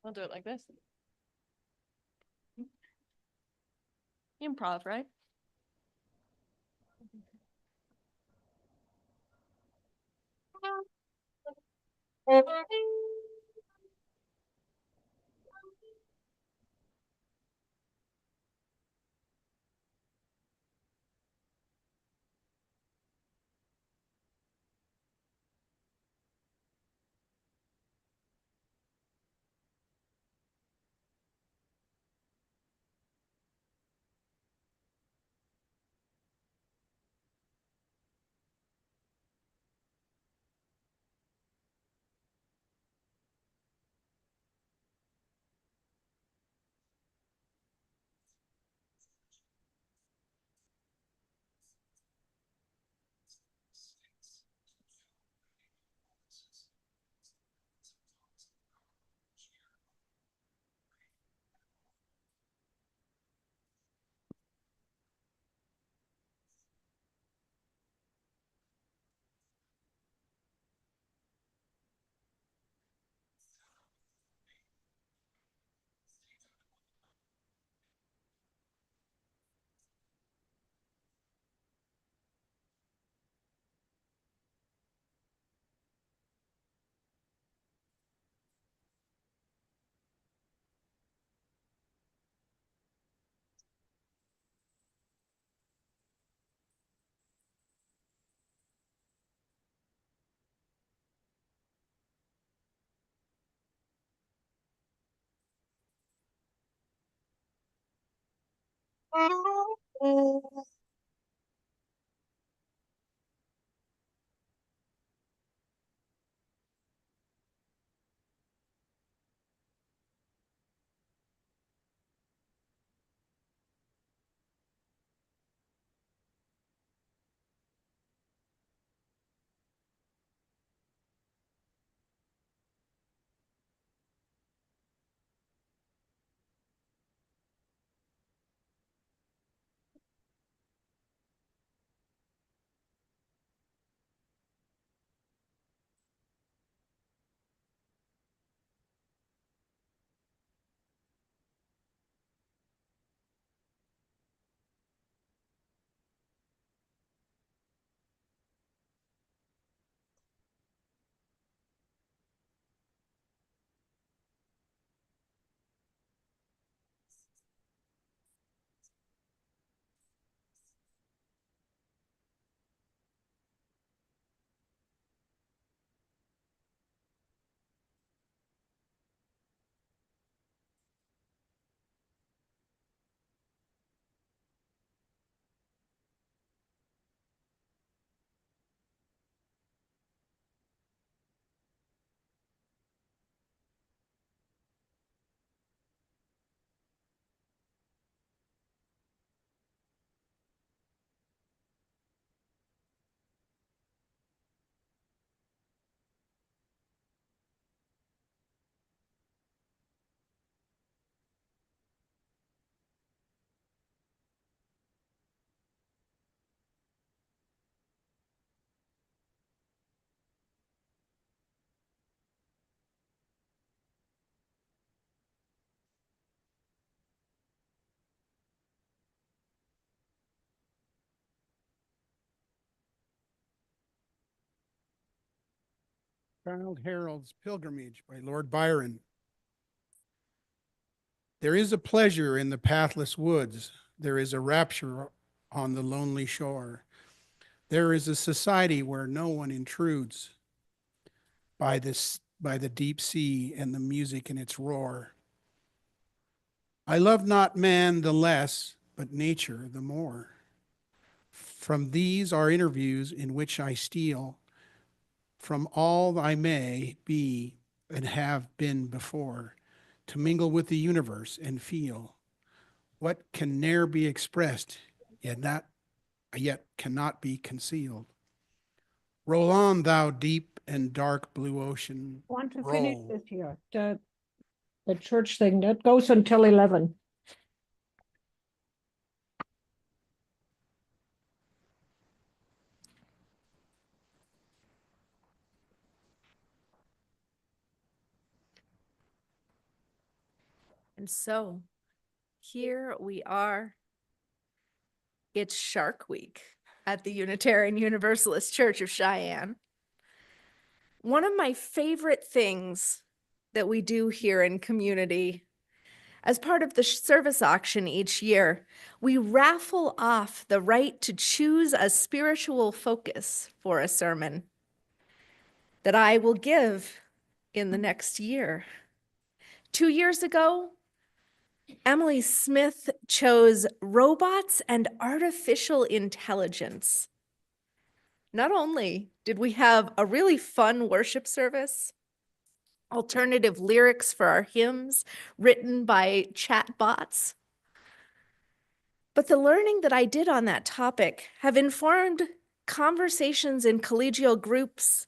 Speaker 5: I'll do it like this. Improv, right?
Speaker 1: Childe Harold's Pilgrimage by Lord Byron. There is a pleasure in the pathless woods. There is a rapture on the lonely shore. There is a society where no one intrudes by the deep sea and the music in its roar. I love not man the less, but nature the more. From these are interviews in which I steal from all I may be and have been before, to mingle with the universe and feel what can ne'er be expressed, yet cannot be concealed. Roll on, thou deep and dark blue ocean.
Speaker 8: Want to finish
Speaker 1: Roll.
Speaker 8: this here, the church thing, that goes until 11.
Speaker 2: And so here we are. It's Shark Week at the Unitarian Universalist Church of Cheyenne. One of my favorite things that we do here in community, as part of the service auction each year, we raffle off the right to choose a spiritual focus for a sermon that I will give in the next year. 2 years ago, Emily Smith chose robots and artificial intelligence. Not only did we have a really fun worship service, alternative lyrics for our hymns written by chat bots, but the learning that I did on that topic have informed conversations in collegial groups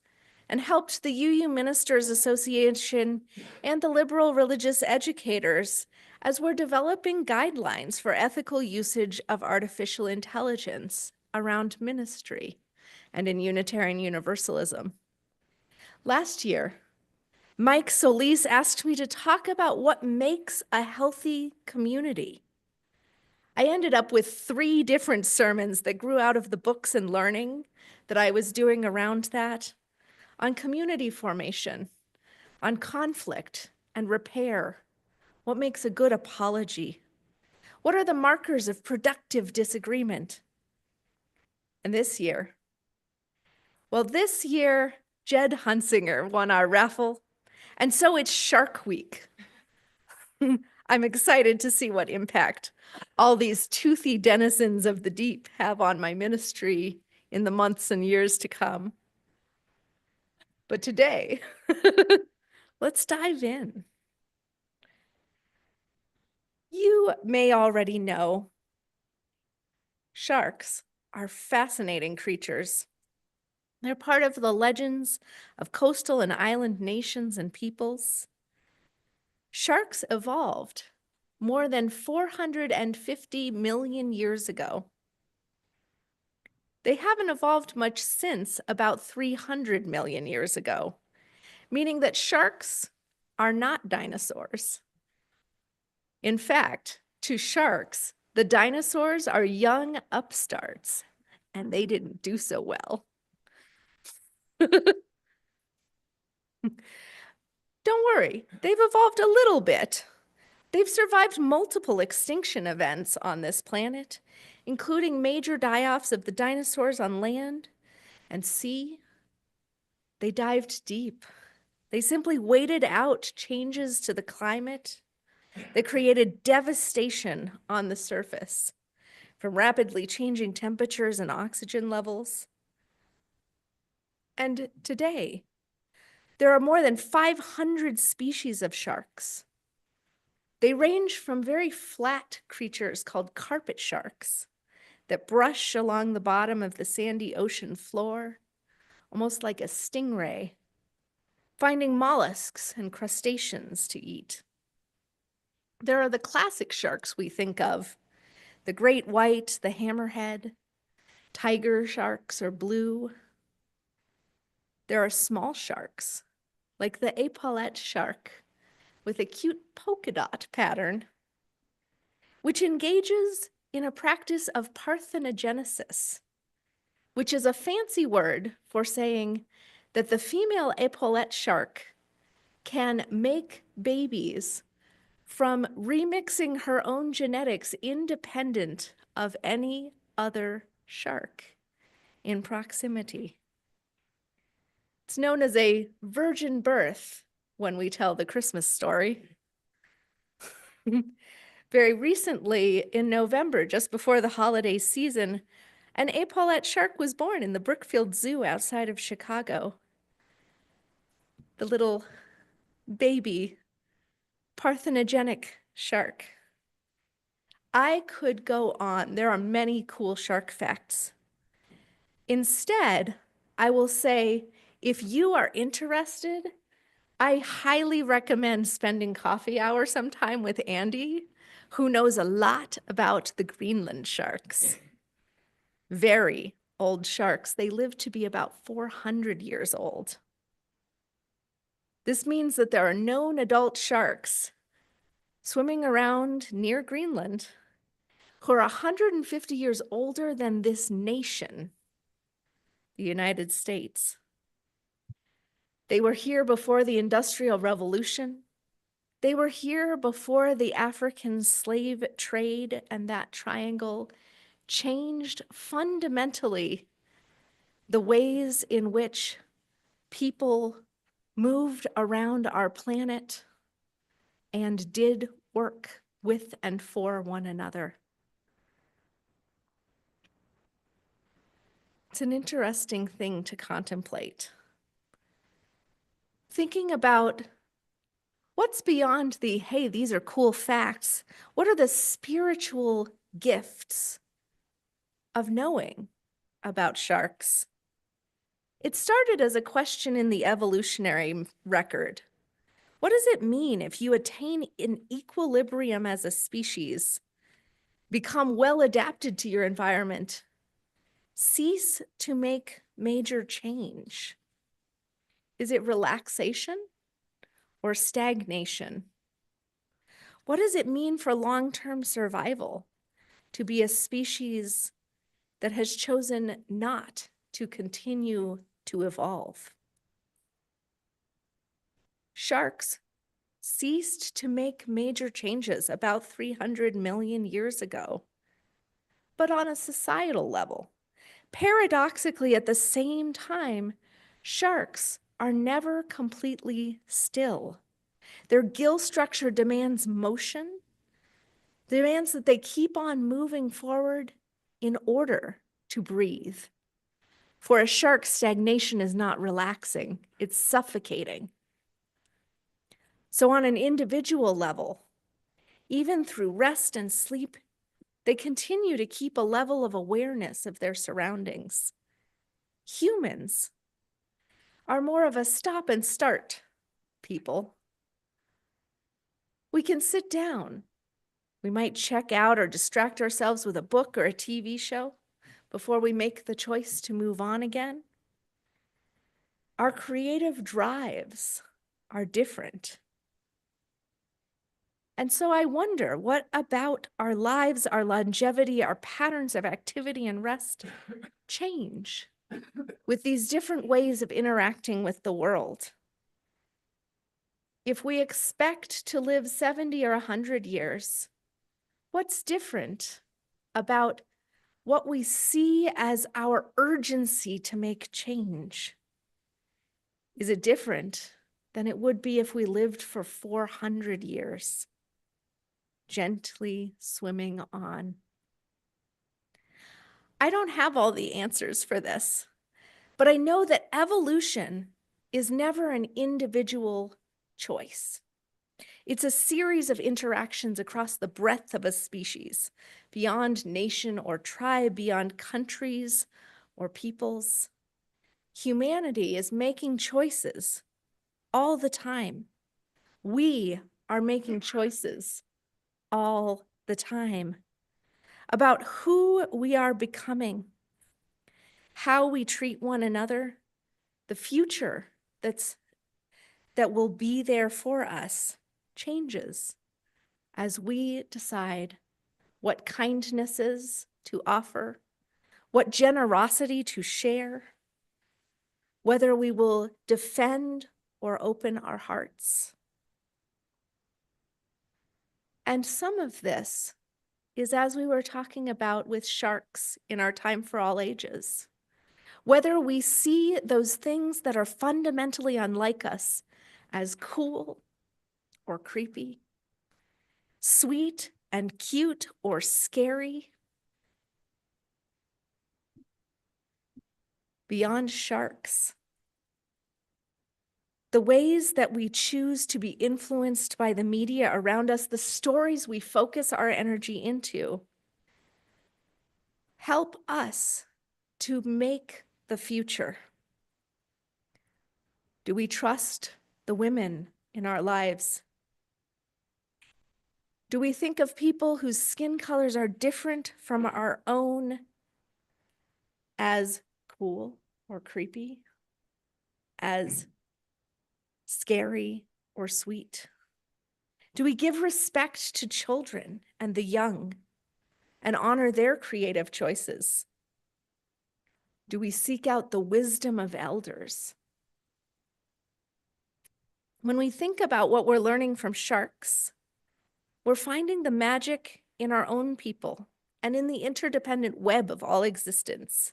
Speaker 2: and helped the UU Ministers Association and the liberal religious educators as we're developing guidelines for ethical usage of artificial intelligence around ministry and in Unitarian Universalism. Last year, Mike Solis asked me to talk about what makes a healthy community. I ended up with 3 different sermons that grew out of the books and learning that I was doing around that, on community formation, on conflict and repair. What makes a good apology? What are the markers of productive disagreement? And this year, Jed Hunsinger won our raffle, and so it's Shark Week. I'm excited to see what impact all these toothy denizens of the deep have on my ministry in the months and years to come. But today, let's dive in. You may already know sharks are fascinating creatures. They're part of the legends of coastal and island nations and peoples. Sharks evolved more than 450 million years ago. They haven't evolved much since about 300 million years ago, meaning that sharks are not dinosaurs. In fact, to sharks, the dinosaurs are young upstarts, and they didn't do so well. Don't worry, they've evolved a little bit. They've survived multiple extinction events on this planet, including major die-offs of the dinosaurs on land and sea. They dived deep. They simply waited out changes to the climate that created devastation on the surface, from rapidly changing temperatures and oxygen levels. And today, there are more than 500 species of sharks. They range from very flat creatures called carpet sharks that brush along the bottom of the sandy ocean floor, almost like a stingray, finding mollusks and crustaceans to eat. There are the classic sharks we think of, the great white, the hammerhead, tiger sharks or blue. There are small sharks, like the epaulette shark, with a cute polka dot pattern, which engages in a practice of parthenogenesis, which is a fancy word for saying that the female epaulette shark can make babies from remixing her own genetics independent of any other shark in proximity. It's known as a virgin birth when we tell the Christmas story. Very recently, in November, just before the holiday season, an epaulette shark was born in the Brookfield Zoo outside of Chicago. The little baby parthenogenic shark. I could go on. There are many cool shark facts. Instead, I will say, if you are interested, I highly recommend spending coffee hour sometime with Andy, who knows a lot about the Greenland sharks. Very old sharks. They live to be about 400 years old. This means that there are known adult sharks swimming around near Greenland who are 150 years older than this nation, the United States. They were here before the Industrial Revolution. They were here before the African slave trade, and that triangle changed fundamentally the ways in which people moved around our planet and did work with and for one another. It's an interesting thing to contemplate. Thinking about what's beyond the, hey, these are cool facts. What are the spiritual gifts of knowing about sharks? It started as a question in the evolutionary record. What does it mean if you attain an equilibrium as a species, become well adapted to your environment, cease to make major change? Is it relaxation or stagnation? What does it mean for long-term survival to be a species that has chosen not to continue to evolve? Sharks ceased to make major changes about 300 million years ago, but on a societal level. Paradoxically, at the same time, sharks are never completely still. Their gill structure demands motion, demands that they keep on moving forward in order to breathe. For a shark, stagnation is not relaxing, it's suffocating. So on an individual level, even through rest and sleep, they continue to keep a level of awareness of their surroundings. Humans are more of a stop and start people. We can sit down. We might check out or distract ourselves with a book or a TV show before we make the choice to move on again. Our creative drives are different. And so I wonder, what about our lives, our longevity, our patterns of activity and rest change with these different ways of interacting with the world? If we expect to live 70 or 100 years, what's different about what we see as our urgency to make change? Is it different than it would be if we lived for 400 years, gently swimming on? I don't have all the answers for this, but I know that evolution is never an individual choice. It's a series of interactions across the breadth of a species, beyond nation or tribe, beyond countries or peoples. Humanity is making choices all the time. We are making choices all the time about who we are becoming, how we treat one another, the future that will be there for us changes as we decide what kindnesses to offer, what generosity to share, whether we will defend or open our hearts. And some of this is as we were talking about with sharks in our Time for All Ages. Whether we see those things that are fundamentally unlike us as cool or creepy, sweet and cute or scary, beyond sharks, the ways that we choose to be influenced by the media around us, the stories we focus our energy into, help us to make the future. Do we trust the women in our lives? Do we think of people whose skin colors are different from our own as cool or creepy, as scary or sweet? Do we give respect to children and the young and honor their creative choices? Do we seek out the wisdom of elders? When we think about what we're learning from sharks, we're finding the magic in our own people and in the interdependent web of all existence.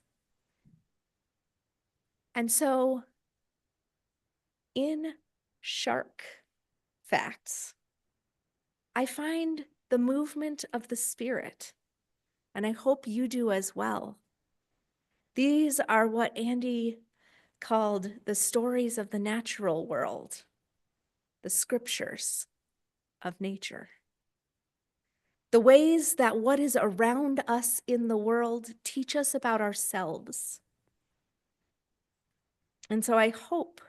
Speaker 2: And so, in shark facts, I find the movement of the spirit, and I hope you do as well. These are what Andy called the stories of the natural world, the scriptures of nature. The ways that what is around us in the world teach us about ourselves. And so I hope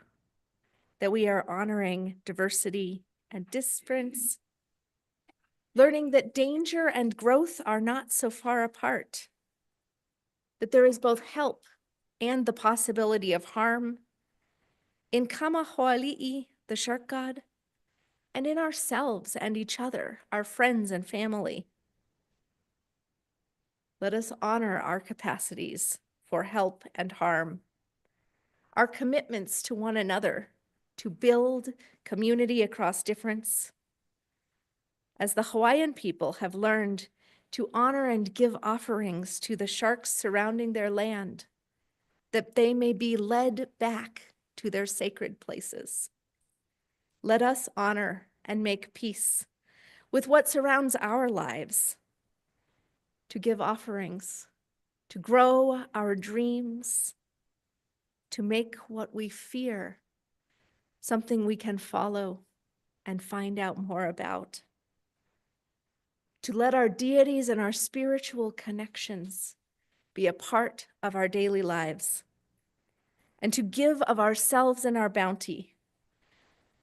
Speaker 2: that we are honoring diversity and difference, learning that danger and growth are not so far apart, that there is both help and the possibility of harm in Kamahoali'i, the shark god, and in ourselves and each other, our friends and family. Let us honor our capacities for help and harm, our commitments to one another, to build community across difference. As the Hawaiian people have learned to honor and give offerings to the sharks surrounding their land, that they may be led back to their sacred places. Let us honor and make peace with what surrounds our lives, to give offerings, to grow our dreams, to make what we fear something we can follow and find out more about, to let our deities and our spiritual connections be a part of our daily lives, and to give of ourselves and our bounty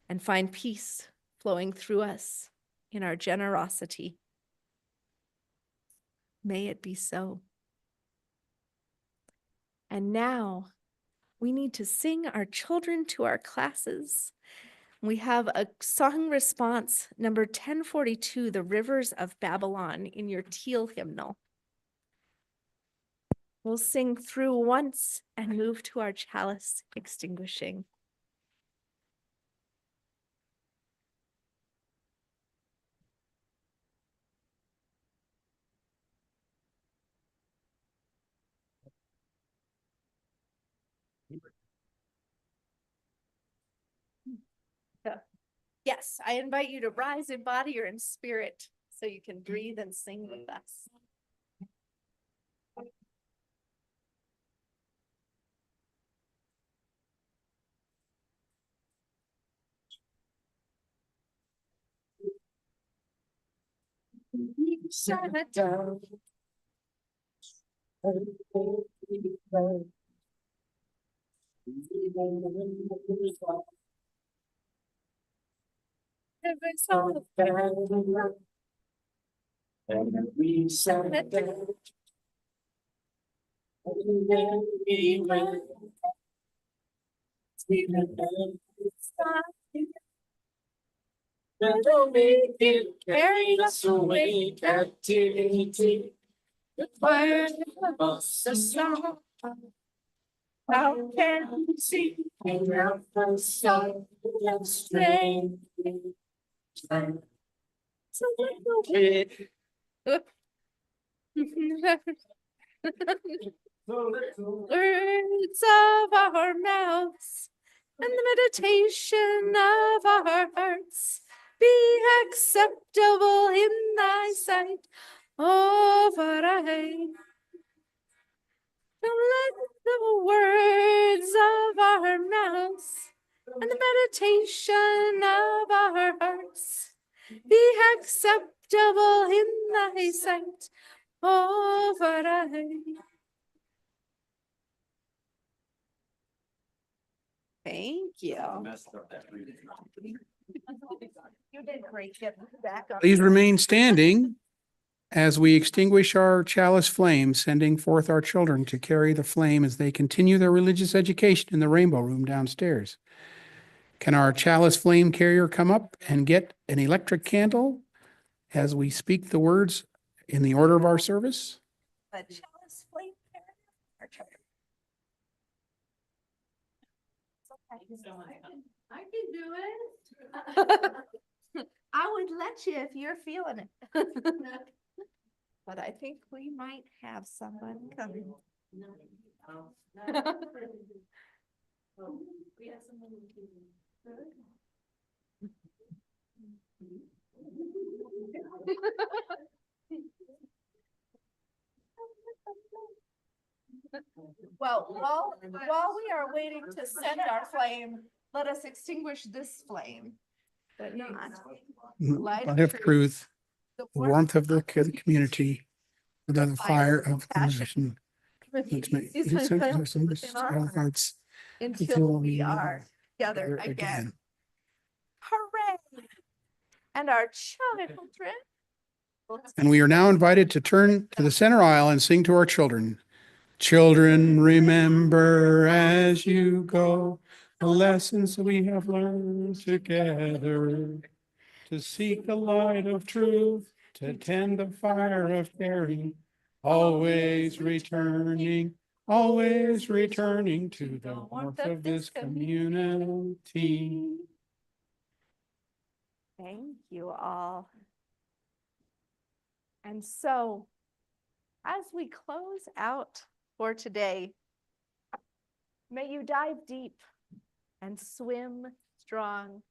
Speaker 2: and find peace flowing through us in our generosity. May it be so. And now we need to sing our children to our classes. We have a song response, number 1042, The Rivers of Babylon, in your teal hymnal. We'll sing through once and move to our chalice extinguishing. Yes, I invite you to rise in body or in spirit so you can breathe and sing with us. Shut it down.
Speaker 6: And we sat down. And then we went. And only it carried us away, captivity. The fire of the song.
Speaker 2: How can you see enough of soul of strength? Words of our mouths and the meditation of our hearts be acceptable in thy sight, O Varai. Let the words of our mouths and the meditation of our hearts be acceptable in thy sight, O Varai. Thank you. You did great. Get back up.
Speaker 1: Please remain standing as we extinguish our chalice flame, sending forth our children to carry the flame as they continue their religious education in the Rainbow Room downstairs. Can our chalice flame carrier come up and get an electric candle as we speak the words in the order of our service?
Speaker 2: The chalice flame carrier, our children. I can do it. I would let you if you're feeling it. But I think we might have someone coming. Well, while we are waiting to send our flame, let us extinguish this flame. But not. Light
Speaker 1: Light of truth,
Speaker 2: the
Speaker 1: the warmth of the community, the fire of compassion. Let's make
Speaker 2: within
Speaker 1: our hearts
Speaker 2: until we are together again. Hooray! And our children.
Speaker 1: And we are now invited to turn to the center aisle and sing to our children. Children, remember as you go the lessons we have learned together. To seek the light of truth, to tend the fire of caring, always returning to the warmth of this community.
Speaker 2: Thank you all. And so, as we close out for today, may you dive deep and swim strong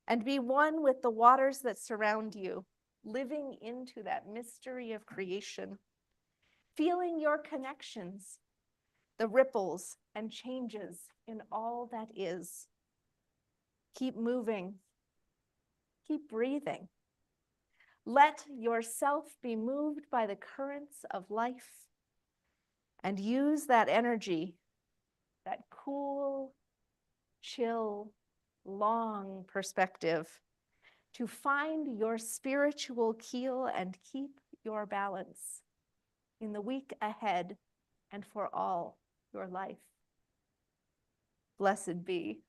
Speaker 2: and be one with the waters that surround you, living into that mystery of creation, feeling your connections, the ripples and changes in all that is. Keep moving. Keep breathing. Let yourself be moved by the currents of life and use that energy, that cool, chill, long perspective to find your spiritual keel and keep your balance in the week ahead and for all your life. Blessed be.